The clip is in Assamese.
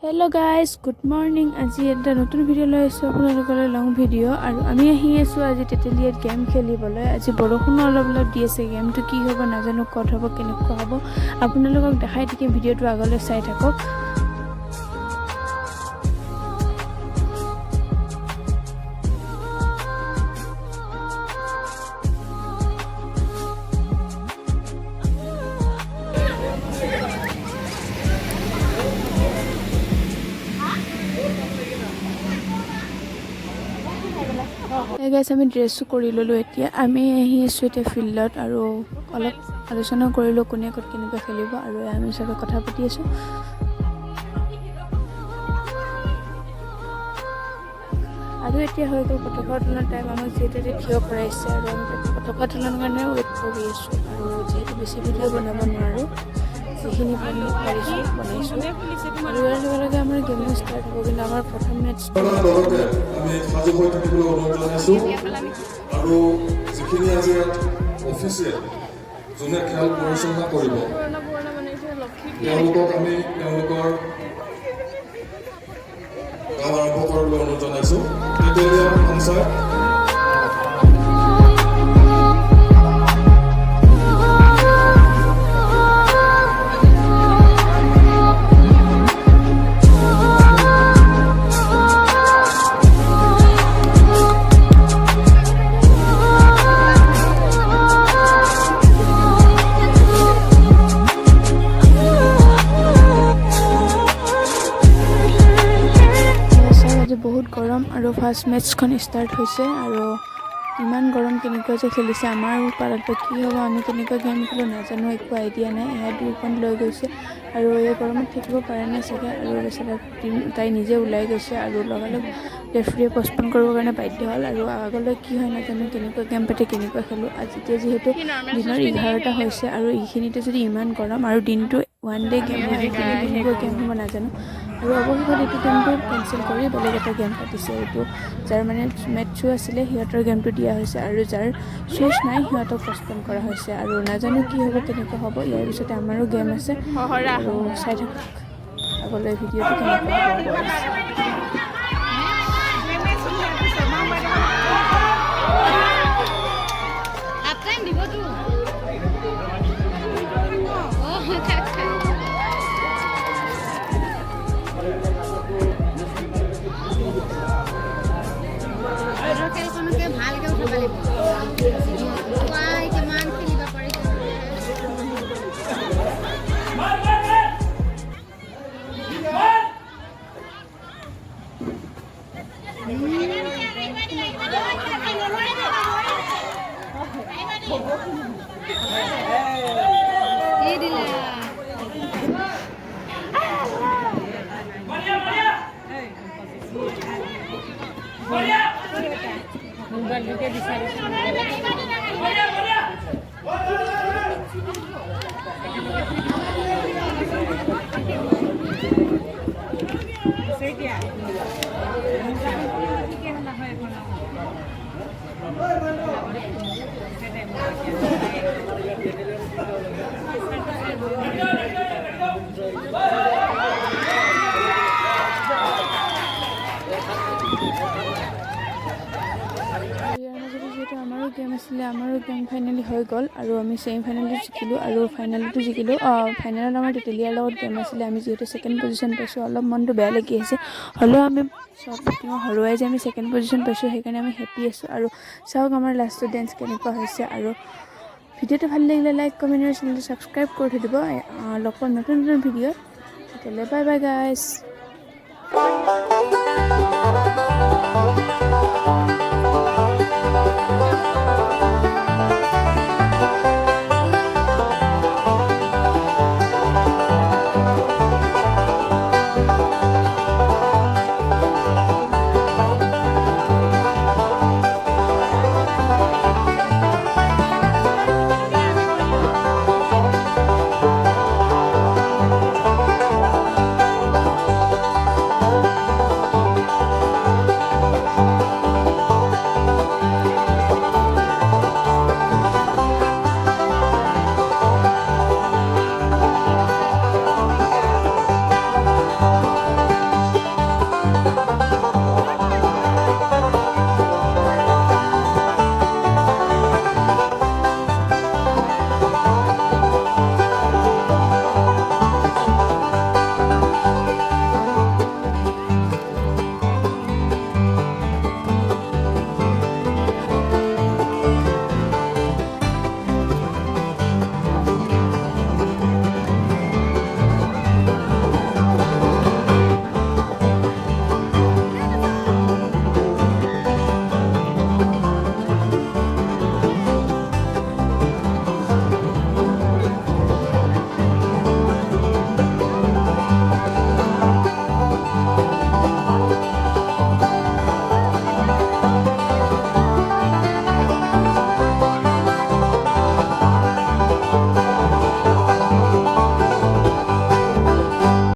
हेलो गाइस गुड मर्निंग আজি এটা নতুন ভিডিও লৈ আছো আপোনালোকৰ লং ভিডিও আৰু আমি আহি আছো আজি টেটেলিয়াত গেম খেলিবলৈ আজি বৰষুণ অলপ দি আছে গেমটো কি হ'ব নাজানো কত হ'ব কেনেকুৱা হ'ব আপোনালোকক দেখাই দিকে ভিডিওটো আগলৈ চাই থাকক Hey guys, আমি ড্ৰেছও কৰি ললো এতিয়া আমি আহি আছো এতিয়া ফিল্ডত আৰু অলপ আলোচনা কৰিলো কোনে ক'ত কেনেকৈ খেলিব আৰু আমি সবে কথা পাতি আছো আৰু এতিয়া হৈ গ'ল পতাকা উত্তোলনৰ টাইম আমাক যিহেতু থিয় কৰাইছে আৰু আমি পতাকা উত্তোলনৰ কাৰণে ৱেইট কৰি আছো আৰু যিহেতু বেছি ভিডিঅ' বনাব নোৱাৰো যিখিনি পাৰিছো বনাইছো আৰু ইয়াৰ লগে আমাৰ গেম ষ্টাৰ্ট হ'ব কিন্তু আমাৰ প্ৰথম মেটচ আমি সাজু হৈ থাকিবলৈ অনুৰোধ জনাইছো আৰু যিখিনি আজি অফিচিয়েল যোনে খেল পৰিচালনা কৰিব তেওঁলোকক আমি তেওঁলোকৰ কাম আৰম্ভ কৰিবলৈ অনুৰোধ জনাইছো টেটেলিয়া পঞ্চায়ত বহুত গৰম আৰু ফাৰ্ষ্ট মেটচখন ষ্টাৰ্ট হৈছে আৰু ইমান গৰম কেনেকৈ যে খেলিছে আমাৰ পাৰটো কি হ'ব আমি কেনেকৈ গেম খেলো নাজানো একো আইডিয়া নাই এয়া দুখন লৈ গৈছে আৰু এই গৰমত থাকিব পাৰে নাই চাগে আৰু বেচাৰা তাই নিজে ওলাই গৈছে আৰু লগালগ ৰেফাৰীয়ে পষ্টপন কৰিবৰ কাৰণে বাধ্য হ'ল আৰু আগলৈ কি হয় নাজানো কেনেকৈ গেম পাতে কেনেকৈ খেলোঁ আজি যিহেতু দিনৰ 11টা হৈছে আৰু এইখিনিতে যদি ইমান গৰম আৰু দিনটো ওৱান ডে গেম হয় কেনেকৈ গেম হ'ব নাজানো আৰু অৱশেষত এইটো গেমটো কেঞ্চেল কৰি বেলেগ এটা গেম পাতিছে এইটো যাৰ মানে মেটচো আছিলে সিহঁতৰ গেমটো দিয়া হৈছে আৰু যাৰ চুইচ নাই সিহঁতক পষ্টপন কৰা হৈছে আৰু নাজানো কি হ'ব কেনেকুৱা হ'ব ইয়াৰ পিছতে আমাৰো গেম আছে আৰু চাই থাকক আগলৈ ভিডিঅ'টো কেনেকুৱা হ'ব মোবাইলটোকে বিচাৰিছোঁ আমাৰো গেম আছিলে আমাৰো গেম ফাইনেলি হৈ গ'ল আৰু আমি ছেমি ফাইনেলটো জিকিলোঁ আৰু ফাইনেলটো জিকিলোঁ ফাইনেলত আমাৰ টেটেলিয়াৰ লগত গেম আছিলে আমি যিহেতু ছেকেণ্ড পজিশ্যন পাইছোঁ অলপ মনটো বেয়া লাগি আছে হ'লেও আমি চব টিমক হৰুৱাই যে আমি ছেকেণ্ড পজিশ্যন পাইছোঁ সেইকাৰণে আমি হেপ্পী আছোঁ আৰু চাওক আমাৰ লাষ্টৰ ডেন্স কেনেকুৱা হৈছে আৰু ভিডিঅ'টো ভাল লাগিলে লাইক কমেণ্ট আৰু চেনেলটো ছাবস্ক্ৰাইব কৰি থৈ দিব লগ পাম নতুন ভিডিঅ'ত তেতিয়াহ'লে বাই বাই গাইজ